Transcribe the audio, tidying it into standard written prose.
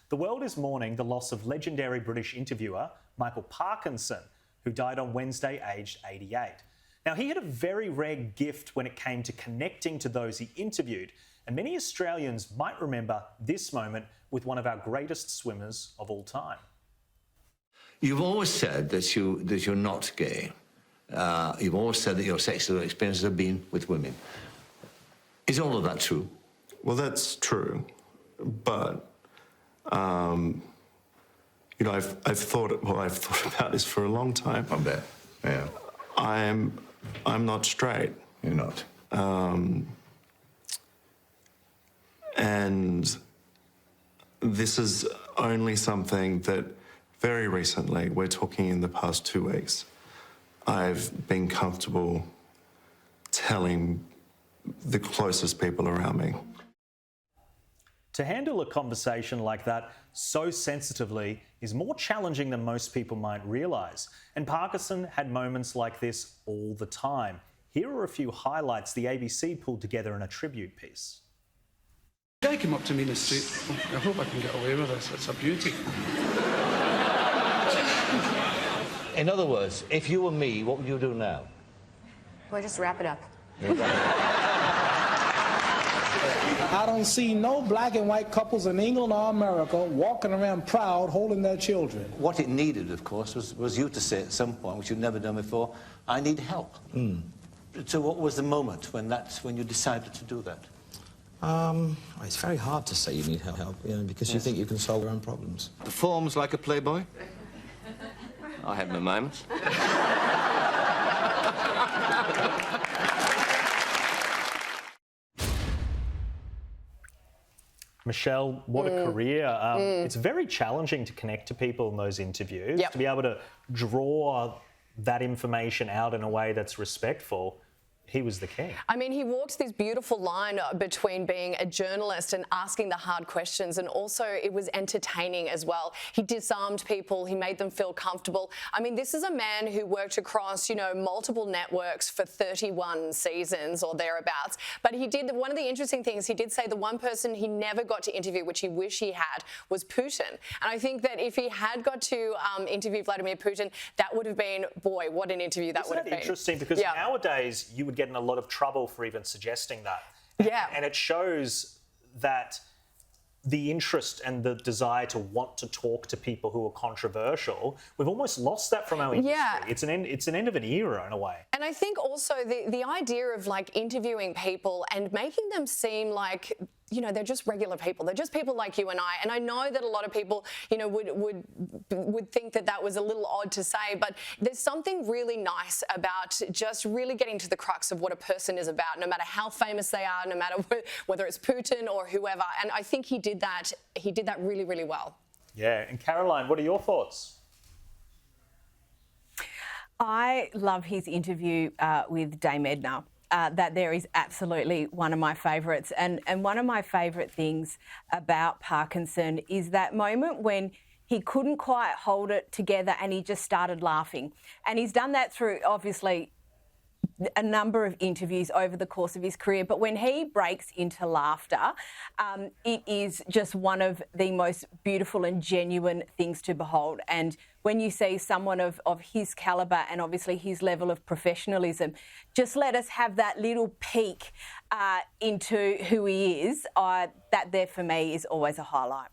The world is mourning the loss of legendary British interviewer Michael Parkinson, who died on Wednesday aged 88. Now, he had a very rare gift when it came to connecting to those he interviewed, and many Australians might remember this moment with one of our greatest swimmers of all time. You've always said that you're not gay. You've always said that your sexual experiences have been with women. Is all of that true? Well, that's true, but you know, I've thought about this for a long time. I bet. Yeah. I'm not straight. You're not. And this is only something that very recently, we're talking in the past 2 weeks, I've been comfortable telling the closest people around me. To handle a conversation like that so sensitively is more challenging than most people might realise. And Parkinson had moments like this all the time. Here are a few highlights the ABC pulled together in a tribute piece. A guy came up to me in the street. I hope I can get away with this. It's a beauty. In other words, if you were me, what would you do now? Well, just wrap it up. I don't see no black and white couples in England or America walking around proud holding their children. What it needed, of course, was you to say at some point, which you've never done before, I need help. So what was the moment when you decided to do that? It's very hard to say you need help, you know, because you think you can solve your own problems. Performs like a playboy? I have my moments. Michelle, what a career. It's very challenging to connect to people in those interviews, Yep. to be able to draw that information out in a way that's respectful. He was the king. I mean, he walked this beautiful line between being a journalist and asking the hard questions, and also it was entertaining as well. He disarmed people, he made them feel comfortable. I mean, this is a man who worked across, you know, multiple networks for 31 seasons or thereabouts, but he did, one of the interesting things, he did say the one person he never got to interview, which he wished he had, was Putin. And I think that if he had got to interview Vladimir Putin, that would have been, boy, what an interview that would have been. Interesting, because nowadays you would get in a lot of trouble for even suggesting that. And it shows that the interest and the desire to want to talk to people who are controversial, we've almost lost that from our industry. It's an end of an era in a way. And I think also the idea of like interviewing people and making them seem like, you know, they're just regular people. They're just people like you and I. And I know that a lot of people, you know, would think that that was a little odd to say, but there's something really nice about just really getting to the crux of what a person is about, no matter how famous they are, no matter whether it's Putin or whoever. And I think he did that really, really well. Yeah. And Caroline, what are your thoughts? I love his interview with Dame Edna. That there is absolutely one of my favourites. And one of my favourite things about Parkinson is that moment when he couldn't quite hold it together and he just started laughing. And he's done that through, obviously, a number of interviews over the course of his career, but when he breaks into laughter, it is just one of the most beautiful and genuine things to behold. And when you see someone of his calibre and obviously his level of professionalism, just let us have that little peek into who he is. That there for me is always a highlight.